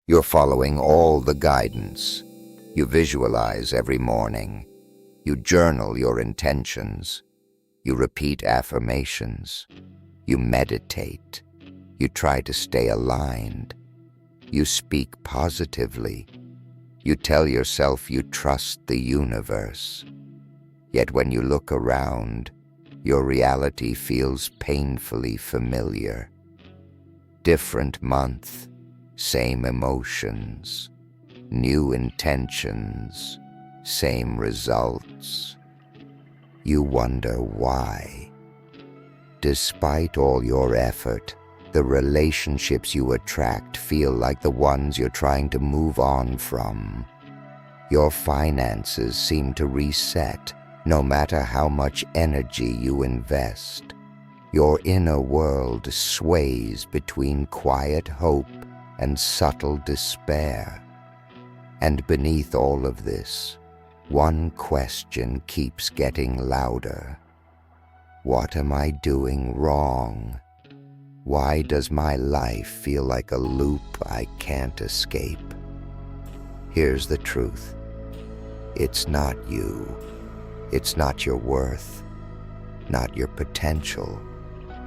You're following all the guidance. You visualize every morning. You journal your intentions. You repeat affirmations. You meditate. You try to stay aligned. You speak positively. You tell yourself you trust the universe. Yet when you look around, your reality feels painfully familiar. Different month, same emotions, new intentions, same results. You wonder why. Despite all your effort, the relationships you attract feel like the ones you're trying to move on from. Your finances seem to reset no matter how much energy you invest. Your inner world sways between quiet hope and subtle despair. And beneath all of this, one question keeps getting louder. What am I doing wrong? Why does my life feel like a loop I can't escape? Here's the truth. It's not you. It's not your worth, not your potential,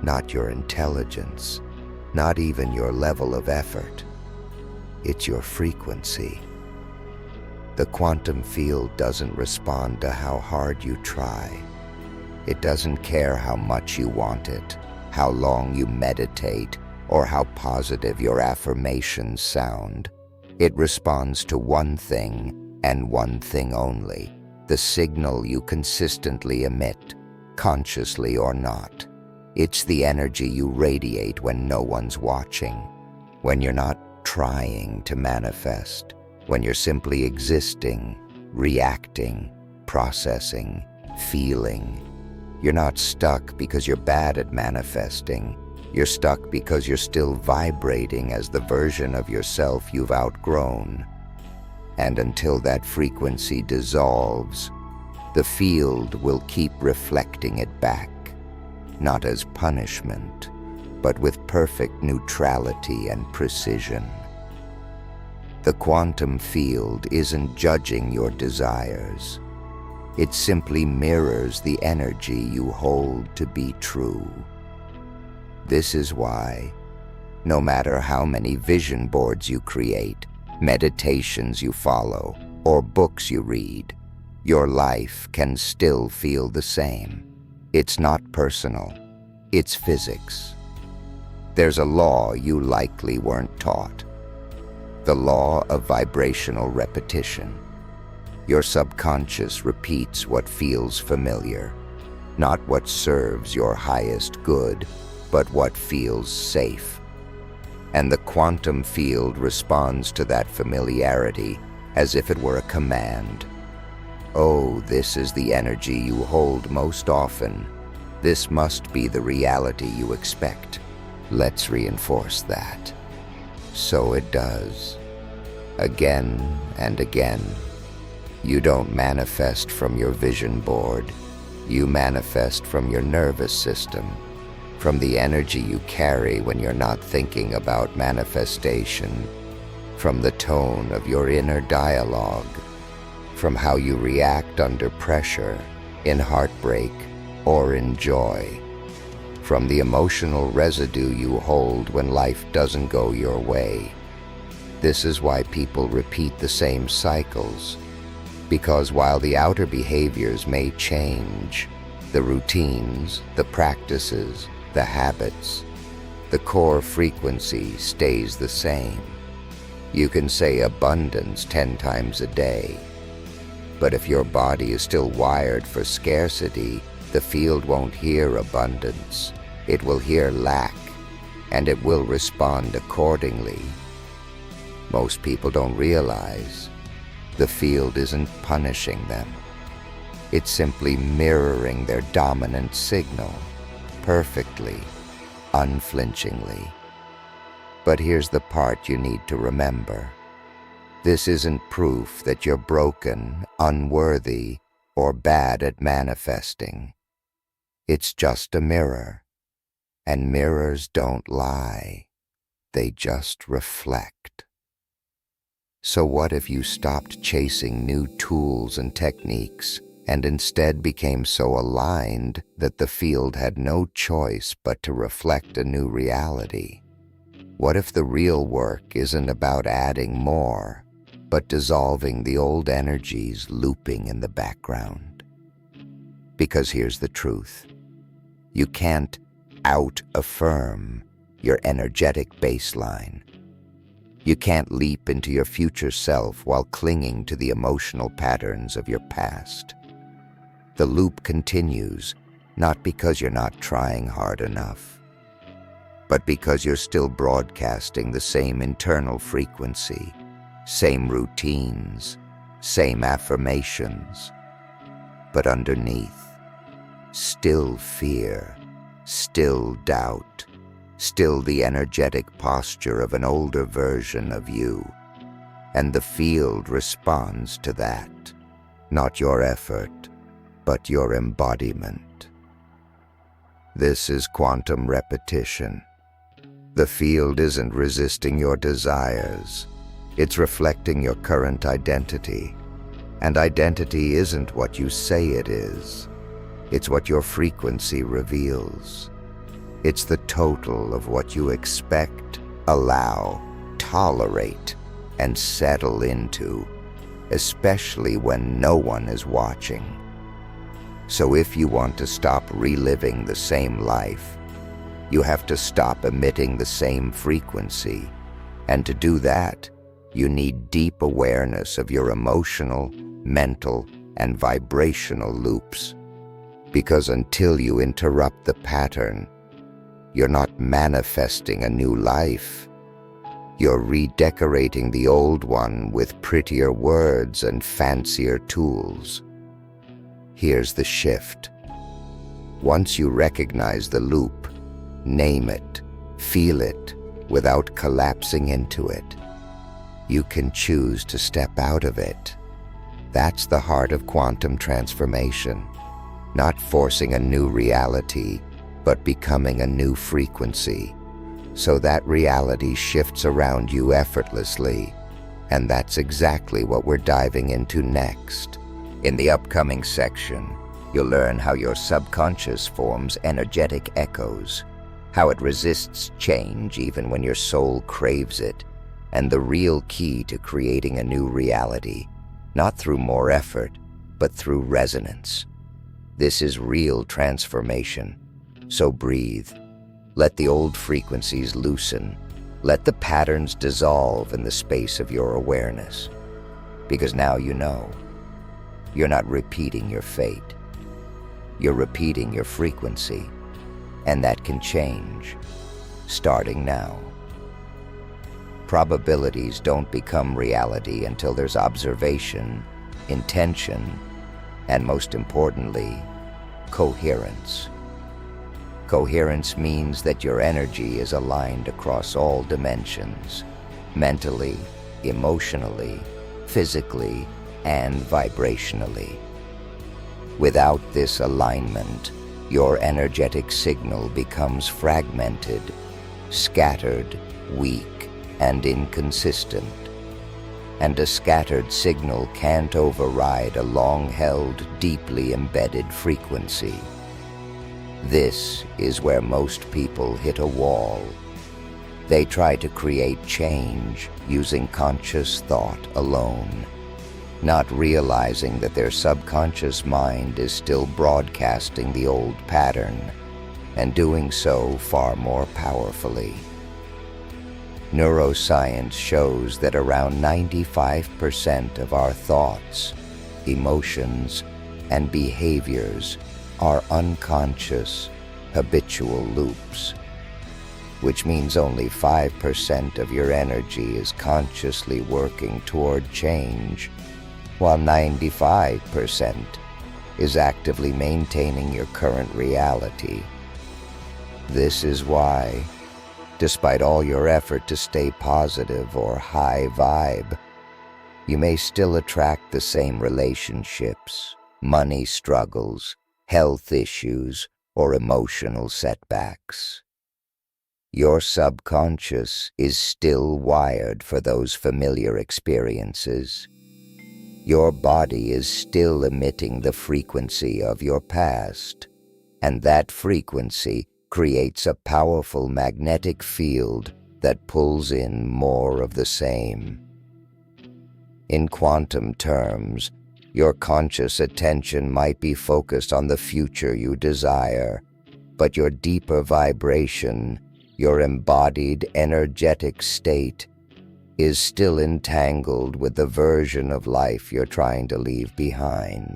not your intelligence, not even your level of effort. It's your frequency. The quantum field doesn't respond to how hard you try. It doesn't care how much you want it, how long you meditate, or how positive your affirmations sound. It responds to one thing and one thing only: the signal you consistently emit, consciously or not. It's the energy you radiate when no one's watching, when you're not trying to manifest, when you're simply existing, reacting, processing, feeling. You're not stuck because you're bad at manifesting. You're stuck because you're still vibrating as the version of yourself you've outgrown. And until that frequency dissolves, the field will keep reflecting it back, not as punishment, but with perfect neutrality and precision. The quantum field isn't judging your desires. It simply mirrors the energy you hold to be true. This is why, no matter how many vision boards you create, meditations you follow, or books you read, your life can still feel the same. It's not personal, it's physics. There's a law you likely weren't taught. The law of vibrational repetition. Your subconscious repeats what feels familiar, not what serves your highest good, but what feels safe. And the quantum field responds to that familiarity as if it were a command. Oh, this is the energy you hold most often. This must be the reality you expect. Let's reinforce that. So it does. Again and again. You don't manifest from your vision board. You manifest from your nervous system, from the energy you carry when you're not thinking about manifestation, from the tone of your inner dialogue, from how you react under pressure, in heartbreak, or in joy, from the emotional residue you hold when life doesn't go your way. This is why people repeat the same cycles, because while the outer behaviors may change, the routines, the practices, the habits, the core frequency stays the same. You can say abundance 10 times a day, but if your body is still wired for scarcity, the field won't hear abundance. It will hear lack, and it will respond accordingly. Most people don't realize the field isn't punishing them. It's simply mirroring their dominant signal perfectly, unflinchingly. But here's the part you need to remember. This isn't proof that you're broken, unworthy, or bad at manifesting. It's just a mirror, and mirrors don't lie. They just reflect. So what if you stopped chasing new tools and techniques and instead became so aligned that the field had no choice but to reflect a new reality? What if the real work isn't about adding more, but dissolving the old energies looping in the background? Because here's the truth. You can't out-affirm your energetic baseline. You can't leap into your future self while clinging to the emotional patterns of your past. The loop continues, not because you're not trying hard enough, but because you're still broadcasting the same internal frequency, same routines, same affirmations. But underneath, still fear, still doubt, still the energetic posture of an older version of you. And the field responds to that, not your effort, but your embodiment. This is quantum repetition. The field isn't resisting your desires. It's reflecting your current identity. And identity isn't what you say it is. It's what your frequency reveals. It's the total of what you expect, allow, tolerate, and settle into, especially when no one is watching. So if you want to stop reliving the same life, you have to stop emitting the same frequency. And to do that, you need deep awareness of your emotional, mental, and vibrational loops. Because until you interrupt the pattern, you're not manifesting a new life. You're redecorating the old one with prettier words and fancier tools. Here's the shift. Once you recognize the loop, name it, feel it, without collapsing into it, you can choose to step out of it. That's the heart of quantum transformation. Not forcing a new reality, but becoming a new frequency, so that reality shifts around you effortlessly. And that's exactly what we're diving into next. In the upcoming section, you'll learn how your subconscious forms energetic echoes, how it resists change even when your soul craves it, and the real key to creating a new reality, not through more effort, but through resonance. This is real transformation. So breathe. Let the old frequencies loosen. Let the patterns dissolve in the space of your awareness. Because now you know. You're not repeating your fate. You're repeating your frequency. And that can change, starting now. Probabilities don't become reality until there's observation, intention, and most importantly, coherence. Coherence means that your energy is aligned across all dimensions, mentally, emotionally, physically, and vibrationally. Without this alignment, your energetic signal becomes fragmented, scattered, weak, and inconsistent. And a scattered signal can't override a long-held, deeply embedded frequency. This is where most people hit a wall. They try to create change using conscious thought alone, not realizing that their subconscious mind is still broadcasting the old pattern, and doing so far more powerfully. Neuroscience shows that around 95% of our thoughts, emotions, and behaviors are unconscious, habitual loops, which means only 5% of your energy is consciously working toward change, while 95% is actively maintaining your current reality. This is why, despite all your effort to stay positive or high vibe, you may still attract the same relationships, money struggles, health issues, or emotional setbacks. Your subconscious is still wired for those familiar experiences. Your body is still emitting the frequency of your past, and that frequency creates a powerful magnetic field that pulls in more of the same. In quantum terms, your conscious attention might be focused on the future you desire, but your deeper vibration, your embodied energetic state, is still entangled with the version of life you're trying to leave behind.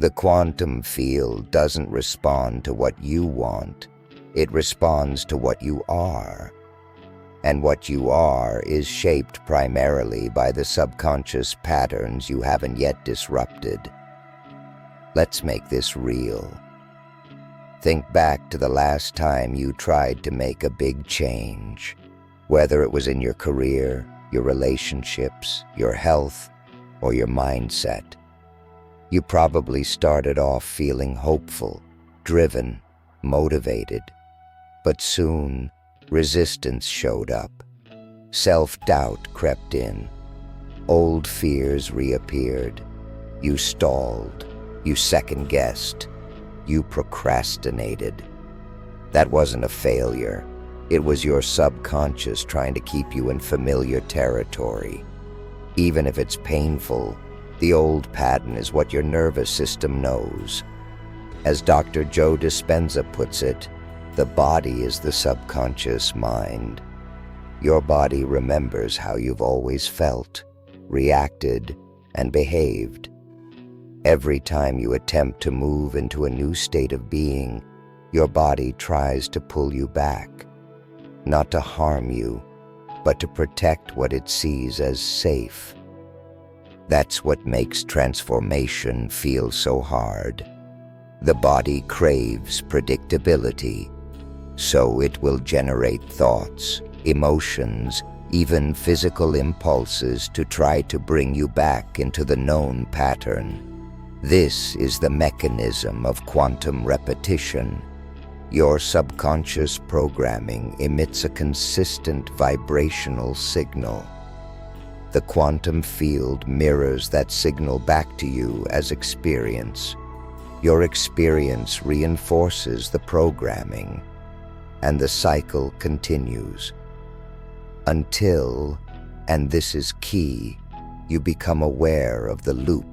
The quantum field doesn't respond to what you want, it responds to what you are. And what you are is shaped primarily by the subconscious patterns you haven't yet disrupted. Let's make this real. Think back to the last time you tried to make a big change, whether it was in your career, your relationships, your health, or your mindset. You probably started off feeling hopeful, driven, motivated, but soon resistance showed up. Self-doubt crept in. Old fears reappeared. You stalled. You second-guessed. You procrastinated. That wasn't a failure. It was your subconscious trying to keep you in familiar territory. Even if it's painful, the old pattern is what your nervous system knows. As Dr. Joe Dispenza puts it, the body is the subconscious mind. Your body remembers how you've always felt, reacted, and behaved. Every time you attempt to move into a new state of being, your body tries to pull you back, not to harm you, but to protect what it sees as safe. That's what makes transformation feel so hard. The body craves predictability, so it will generate thoughts, emotions, even physical impulses to try to bring you back into the known pattern. This is the mechanism of quantum repetition. Your subconscious programming emits a consistent vibrational signal. The quantum field mirrors that signal back to you as experience. Your experience reinforces the programming, and the cycle continues. Until, and this is key, you become aware of the loop.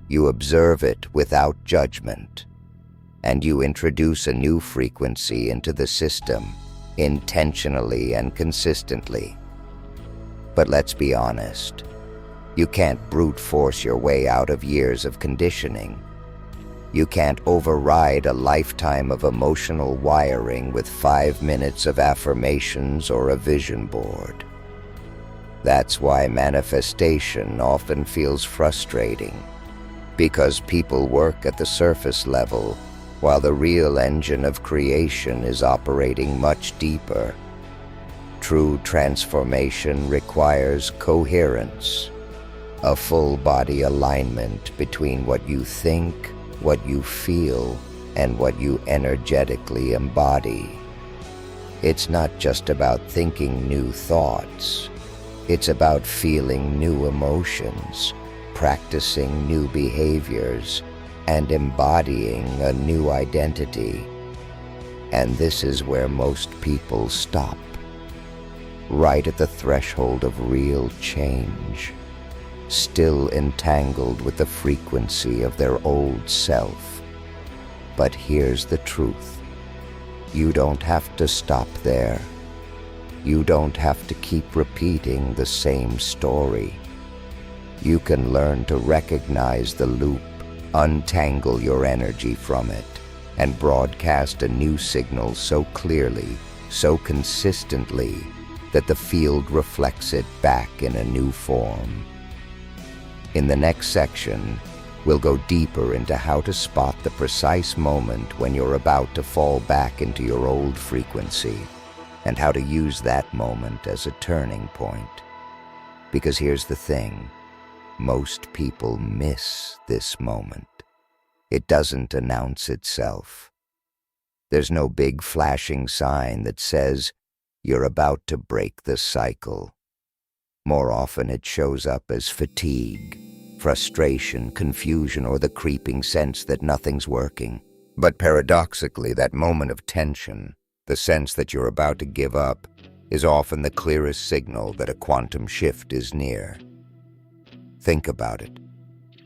You observe it without judgment, and you introduce a new frequency into the system, intentionally and consistently. But let's be honest, you can't brute force your way out of years of conditioning. You can't override a lifetime of emotional wiring with 5 minutes of affirmations or a vision board. That's why manifestation often feels frustrating, because people work at the surface level while the real engine of creation is operating much deeper. True transformation requires coherence, a full-body alignment between what you think, what you feel, and what you energetically embody. It's not just about thinking new thoughts. It's about feeling new emotions, practicing new behaviors, and embodying a new identity. And this is where most people stop, right at the threshold of real change, still entangled with the frequency of their old self. But here's the truth. You don't have to stop there. You don't have to keep repeating the same story. You can learn to recognize the loop, untangle your energy from it, and broadcast a new signal so clearly, so consistently, that the field reflects it back in a new form. In the next section, we'll go deeper into how to spot the precise moment when you're about to fall back into your old frequency, and how to use that moment as a turning point. Because here's the thing, most people miss this moment. It doesn't announce itself. There's no big flashing sign that says you're about to break the cycle. More often it shows up as fatigue, frustration, confusion, or the creeping sense that nothing's working. But paradoxically, that moment of tension, the sense that you're about to give up, is often the clearest signal that a quantum shift is near. Think about it.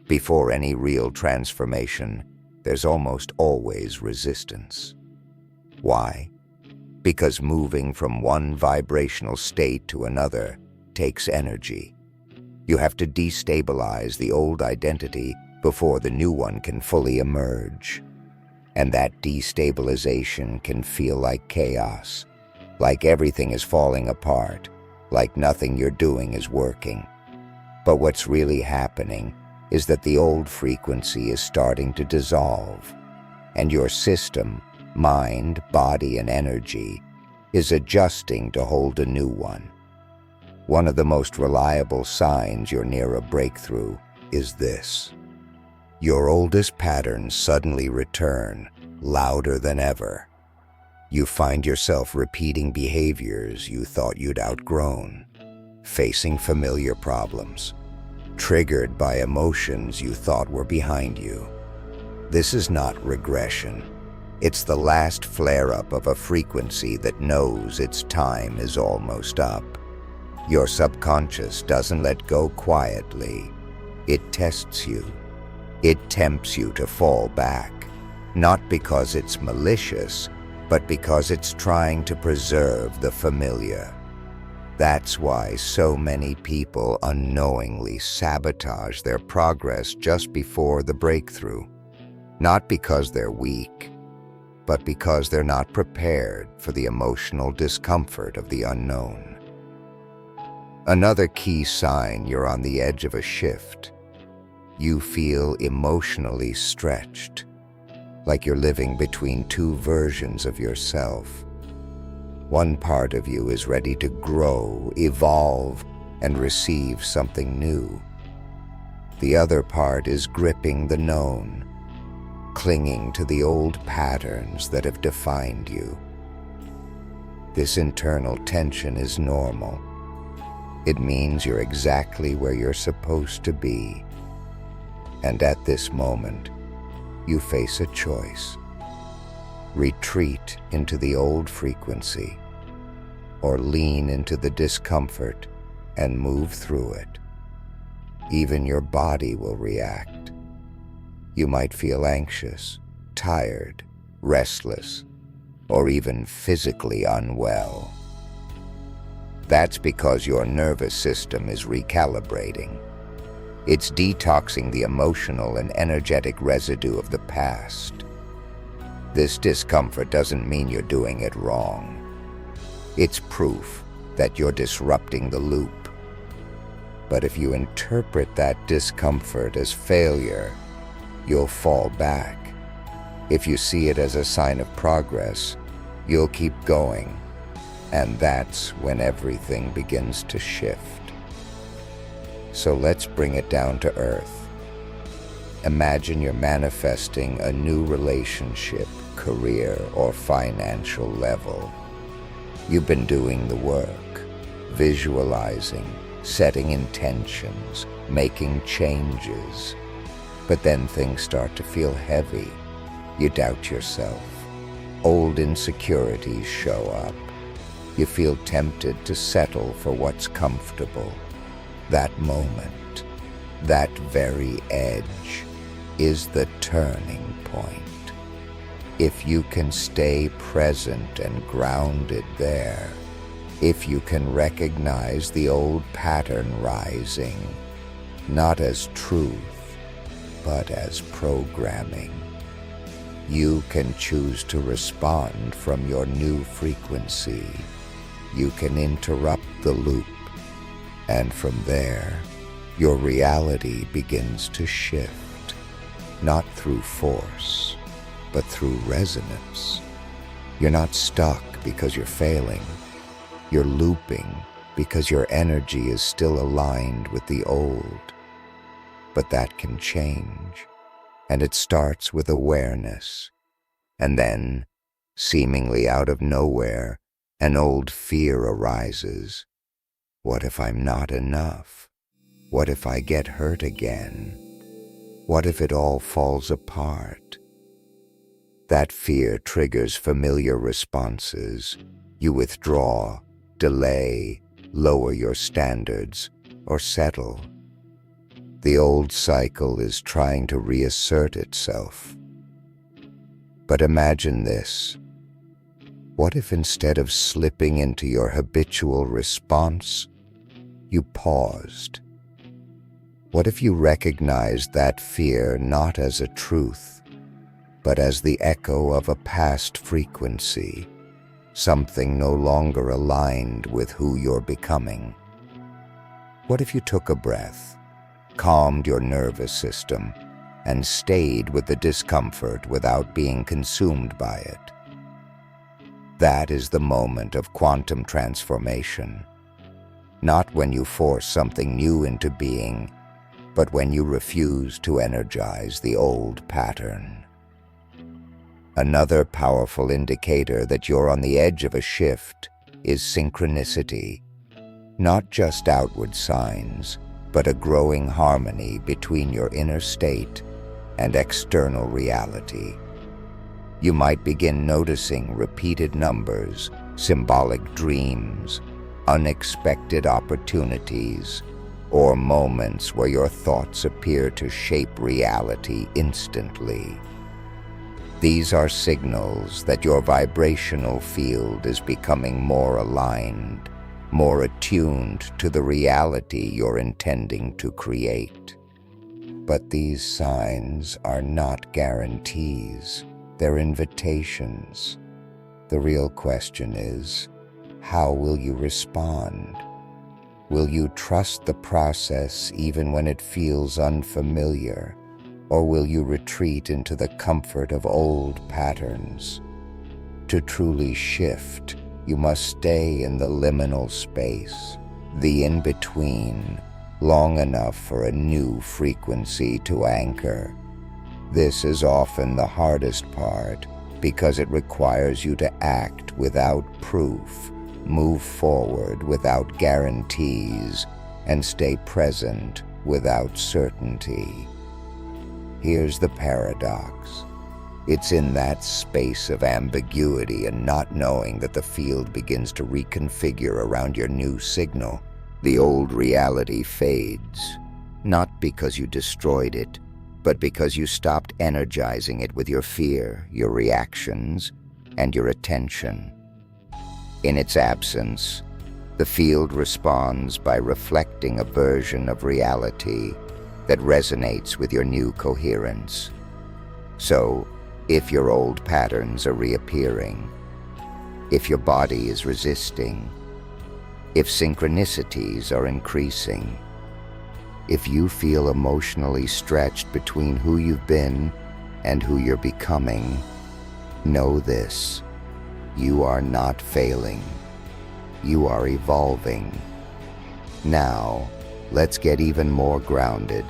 Before any real transformation, there's almost always resistance. Why? Because moving from one vibrational state to another takes energy. You have to destabilize the old identity before the new one can fully emerge. And that destabilization can feel like chaos, like everything is falling apart, like nothing you're doing is working. But what's really happening is that the old frequency is starting to dissolve, and your system, mind, body, and energy, is adjusting to hold a new one. One of the most reliable signs you're near a breakthrough is this. Your oldest patterns suddenly return, louder than ever. You find yourself repeating behaviors you thought you'd outgrown, facing familiar problems, triggered by emotions you thought were behind you. This is not regression. It's the last flare-up of a frequency that knows its time is almost up. Your subconscious doesn't let go quietly. It tests you. It tempts you to fall back, not because it's malicious, but because it's trying to preserve the familiar. That's why so many people unknowingly sabotage their progress just before the breakthrough. Not because they're weak, but because they're not prepared for the emotional discomfort of the unknown. Another key sign you're on the edge of a shift. You feel emotionally stretched, like you're living between two versions of yourself. One part of you is ready to grow, evolve, and receive something new. The other part is gripping the known, clinging to the old patterns that have defined you. This internal tension is normal. It means you're exactly where you're supposed to be. And at this moment, you face a choice. Retreat into the old frequency, or lean into the discomfort and move through it. Even your body will react. You might feel anxious, tired, restless, or even physically unwell. That's because your nervous system is recalibrating. It's detoxing the emotional and energetic residue of the past. This discomfort doesn't mean you're doing it wrong. It's proof that you're disrupting the loop. But if you interpret that discomfort as failure, you'll fall back. If you see it as a sign of progress, you'll keep going. And that's when everything begins to shift. So let's bring it down to earth. Imagine you're manifesting a new relationship, career, or financial level. You've been doing the work, visualizing, setting intentions, making changes. But then things start to feel heavy. You doubt yourself. Old insecurities show up. You feel tempted to settle for what's comfortable. That moment, that very edge, is the turning point. If you can stay present and grounded there, if you can recognize the old pattern rising, not as truth, but as programming, you can choose to respond from your new frequency. You can interrupt the loop, and from there, your reality begins to shift, not through force, but through resonance. You're not stuck because you're failing. You're looping because your energy is still aligned with the old. But that can change, and it starts with awareness, and then Seemingly out of nowhere, an old fear arises. What if I'm not enough? What if I get hurt again? What if it all falls apart? That fear triggers familiar responses. You withdraw, delay, lower your standards, or settle. The old cycle is trying to reassert itself. But imagine this. What if instead of slipping into your habitual response, you paused? What if you recognized that fear not as a truth, but as the echo of a past frequency, something no longer aligned with who you're becoming? What if you took a breath, calmed your nervous system, and stayed with the discomfort without being consumed by it? That is the moment of quantum transformation. Not when you force something new into being, but when you refuse to energize the old pattern. Another powerful indicator that you're on the edge of a shift is synchronicity. Not just outward signs, but a growing harmony between your inner state and external reality. You might begin noticing repeated numbers, symbolic dreams, unexpected opportunities, or moments where your thoughts appear to shape reality instantly. These are signals that your vibrational field is becoming more aligned, more attuned to the reality you're intending to create. But these signs are not guarantees. They're invitations. The real question is, how will you respond? Will you trust the process even when it feels unfamiliar? Or will you retreat into the comfort of old patterns? To truly shift, you must stay in the liminal space, the in-between, long enough for a new frequency to anchor. This is often the hardest part because it requires you to act without proof, move forward without guarantees, and stay present without certainty. Here's the paradox. It's in that space of ambiguity and not knowing that the field begins to reconfigure around your new signal. The old reality fades, not because you destroyed it, but because you stopped energizing it with your fear, your reactions, and your attention. In its absence, the field responds by reflecting a version of reality that resonates with your new coherence. So, if your old patterns are reappearing, if your body is resisting, if synchronicities are increasing, if you feel emotionally stretched between who you've been and who you're becoming, know this: you are not failing. You are evolving. Now, let's get even more grounded.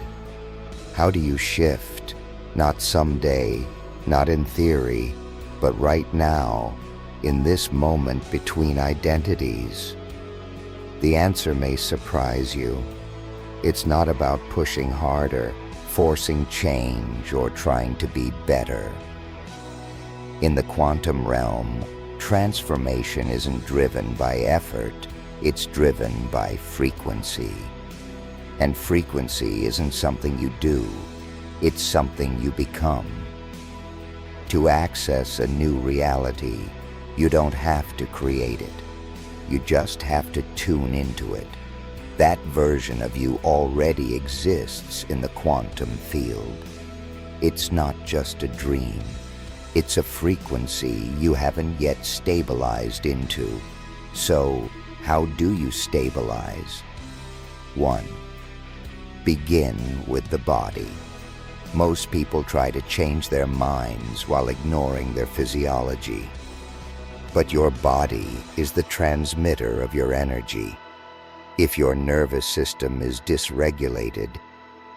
How do you shift? Not someday, not in theory, but right now, in this moment between identities. The answer may surprise you. It's not about pushing harder, forcing change, or trying to be better. In the quantum realm, transformation isn't driven by effort, it's driven by frequency. And frequency isn't something you do, it's something you become. To access a new reality, you don't have to create it. You just have to tune into it. That version of you already exists in the quantum field. It's not just a dream. It's a frequency you haven't yet stabilized into. So, how do you stabilize? 1. Begin with the body. Most people try to change their minds while ignoring their physiology. But your body is the transmitter of your energy. If your nervous system is dysregulated,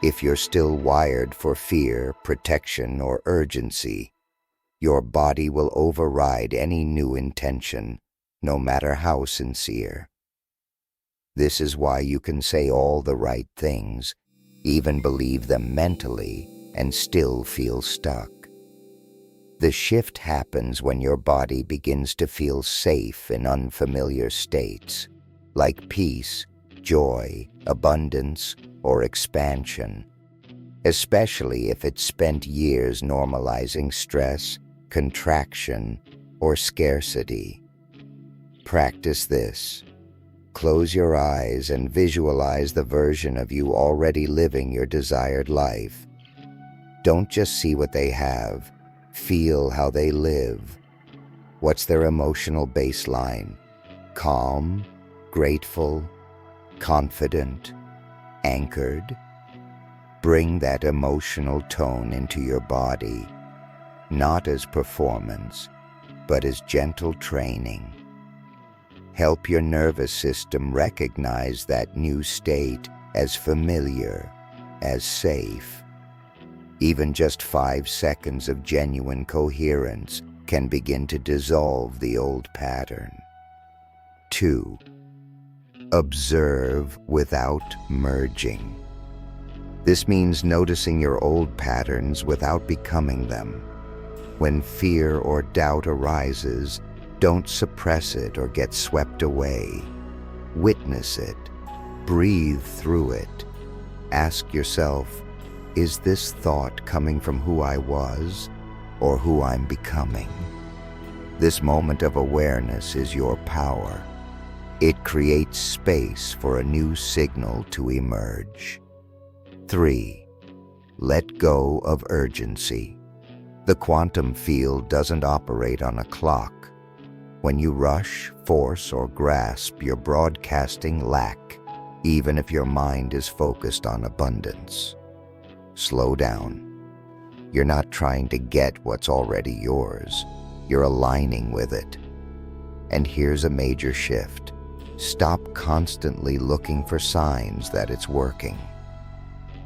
if you're still wired for fear, protection, or urgency, Your body will override any new intention, no matter how sincere. This is why you can say all the right things, even believe them mentally, and still feel stuck. The shift happens when your body begins to feel safe in unfamiliar states, like peace, joy, abundance, or expansion, especially if it's spent years normalizing stress, contraction, or scarcity. Practice this. Close your eyes and visualize the version of you already living your desired life. Don't just see what they have, feel how they live. What's their emotional baseline? Calm, grateful, confident, anchored? Bring that emotional tone into your body, not as performance, but as gentle training. Help your nervous system recognize that new state as familiar, as safe. Even just 5 seconds of genuine coherence can begin to dissolve the old pattern. 2. Observe without merging. This means noticing your old patterns without becoming them. When fear or doubt arises, don't suppress it or get swept away. Witness it. Breathe through it. Ask yourself, is this thought coming from who I was or who I'm becoming? This moment of awareness is your power. It creates space for a new signal to emerge. 3. Let go of urgency. The quantum field doesn't operate on a clock. When you rush, force, or grasp, you're broadcasting lack, even if your mind is focused on abundance. Slow down. You're not trying to get what's already yours. You're aligning with it. And here's a major shift. Stop constantly looking for signs that it's working.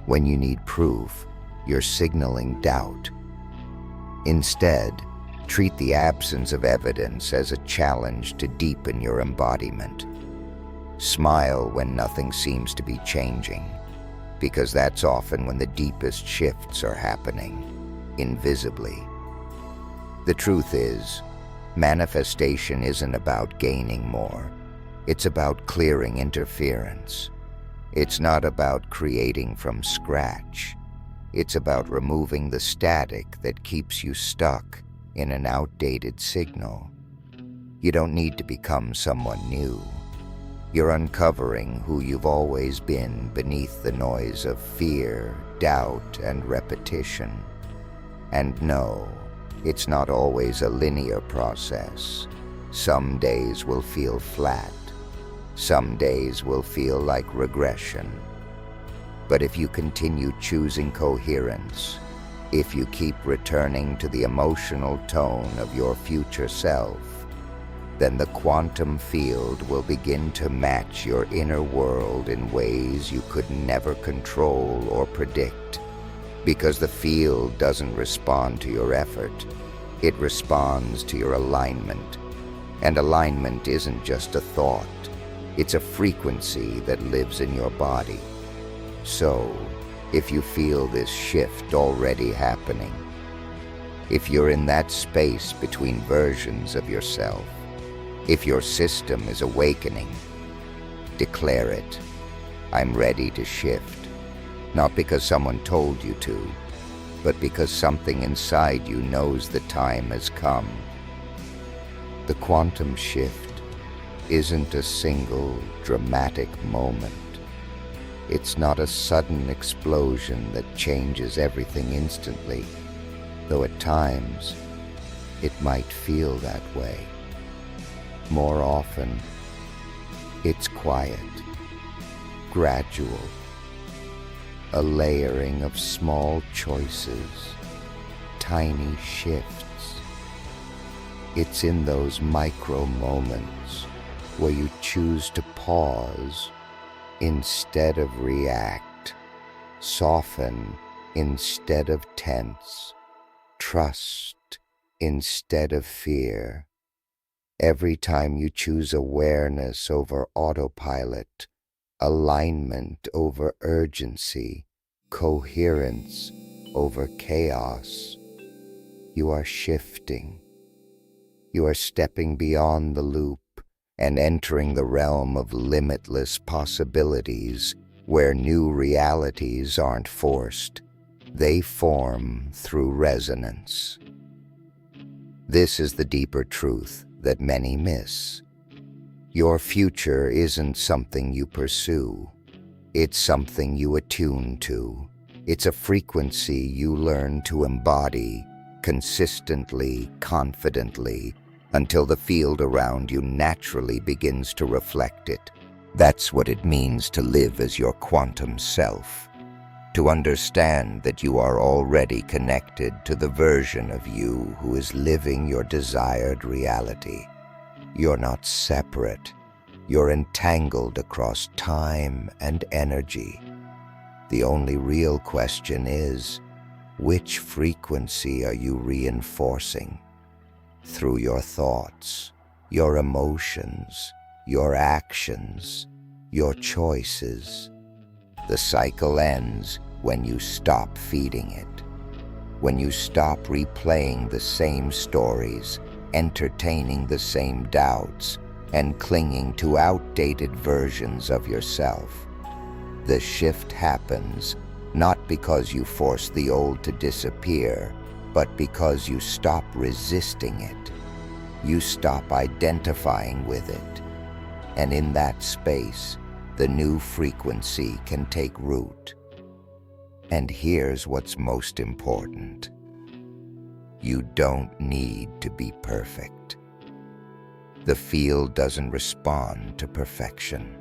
When you need proof, you're signaling doubt. Instead, treat the absence of evidence as a challenge to deepen your embodiment. Smile when nothing seems to be changing, because that's often when the deepest shifts are happening, invisibly. The truth is, manifestation isn't about gaining more. It's about clearing interference. It's not about creating from scratch. It's about removing the static that keeps you stuck in an outdated signal. You don't need to become someone new. You're uncovering who you've always been beneath the noise of fear, doubt, and repetition. And no, it's not always a linear process. Some days will feel flat. Some days will feel like regression. But if you continue choosing coherence, if you keep returning to the emotional tone of your future self, then the quantum field will begin to match your inner world in ways you could never control or predict. Because the field doesn't respond to your effort, it responds to your alignment. And alignment isn't just a thought, it's a frequency that lives in your body. So, if you feel this shift already happening, if you're in that space between versions of yourself, if your system is awakening, declare it. I'm ready to shift, not because someone told you to, but because something inside you knows the time has come. The quantum shift isn't a single dramatic moment. It's not a sudden explosion that changes everything instantly, though at times it might feel that way. More often, it's quiet, gradual, a layering of small choices, tiny shifts. It's in those micro moments where you choose to pause instead of react, soften instead of tense, trust instead of fear. Every time you choose awareness over autopilot, alignment over urgency, coherence over chaos, you are shifting. You are stepping beyond the loop and entering the realm of limitless possibilities where new realities aren't forced. They form through resonance. This is the deeper truth that many miss. Your future isn't something you pursue. It's something you attune to. It's a frequency you learn to embody consistently, confidently, until the field around you naturally begins to reflect it. That's what it means to live as your quantum self. To understand that you are already connected to the version of you who is living your desired reality. You're not separate. You're entangled across time and energy. The only real question is, which frequency are you reinforcing? Through your thoughts, your emotions, your actions, your choices. The cycle ends when you stop feeding it. When you stop replaying the same stories, entertaining the same doubts, and clinging to outdated versions of yourself. The shift happens not because you force the old to disappear, but because you stop resisting it. You stop identifying with it. And in that space, the new frequency can take root. And here's what's most important. You don't need to be perfect. The field doesn't respond to perfection.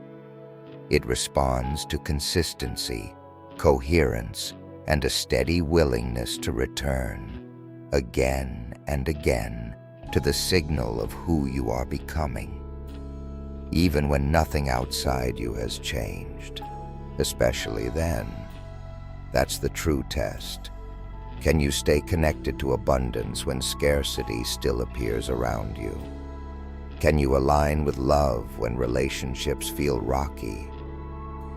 It responds to consistency, coherence, and a steady willingness to return, again and again, to the signal of who you are becoming. Even when nothing outside you has changed, especially then. That's the true test. Can you stay connected to abundance when scarcity still appears around you? Can you align with love when relationships feel rocky?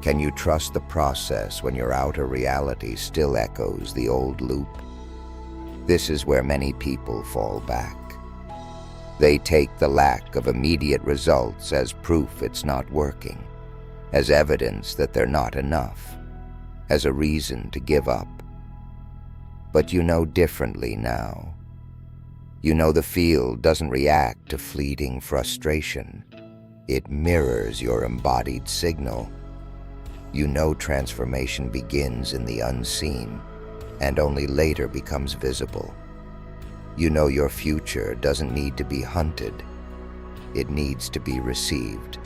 Can you trust the process when your outer reality still echoes the old loop? This is where many people fall back. They take the lack of immediate results as proof it's not working, as evidence that they're not enough, as a reason to give up. But you know differently now. You know the field doesn't react to fleeting frustration. It mirrors your embodied signal. You know transformation begins in the unseen and only later becomes visible. You know your future doesn't need to be hunted. It needs to be received.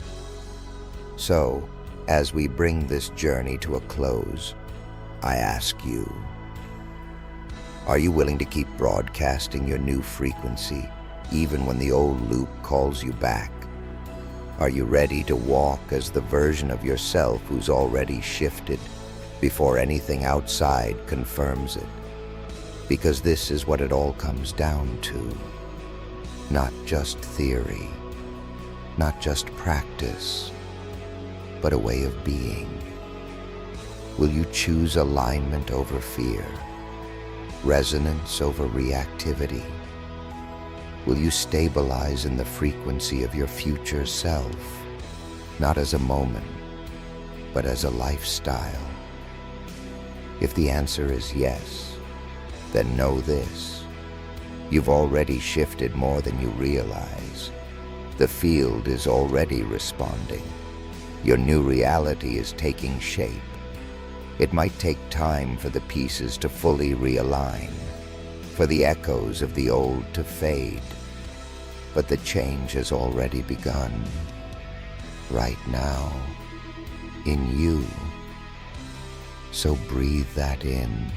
So, as we bring this journey to a close, I ask you, are you willing to keep broadcasting your new frequency, even when the old loop calls you back? Are you ready to walk as the version of yourself who's already shifted before anything outside confirms it? Because this is what it all comes down to. Not just theory, not just practice, but a way of being. Will you choose alignment over fear? Resonance over reactivity? Will you stabilize in the frequency of your future self, not as a moment, but as a lifestyle? If the answer is yes, then know this. You've already shifted more than you realize. The field is already responding. Your new reality is taking shape. It might take time for the pieces to fully realign, for the echoes of the old to fade, but the change has already begun, right now, in you. So breathe that in.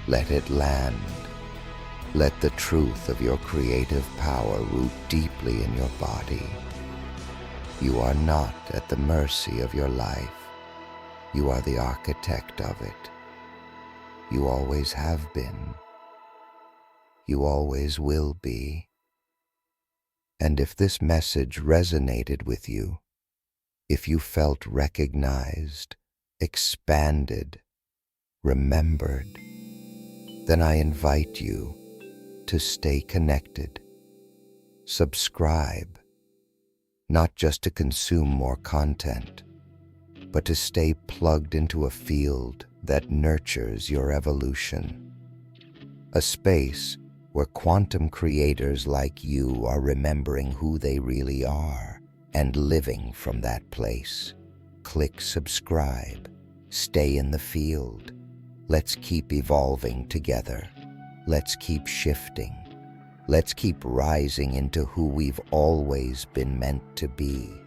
Let it land. Let the truth of your creative power root deeply in your body. You are not at the mercy of your life. You are the architect of it. You always have been. you always will be. And if this message resonated with you, if you felt recognized, expanded, remembered, then I invite you to stay connected. Subscribe, not just to consume more content, but to stay plugged into a field that nurtures your evolution. A space where quantum creators like you are remembering who they really are and living from that place. Click subscribe. Stay in the field. Let's keep evolving together. Let's keep shifting. Let's keep rising into who we've always been meant to be.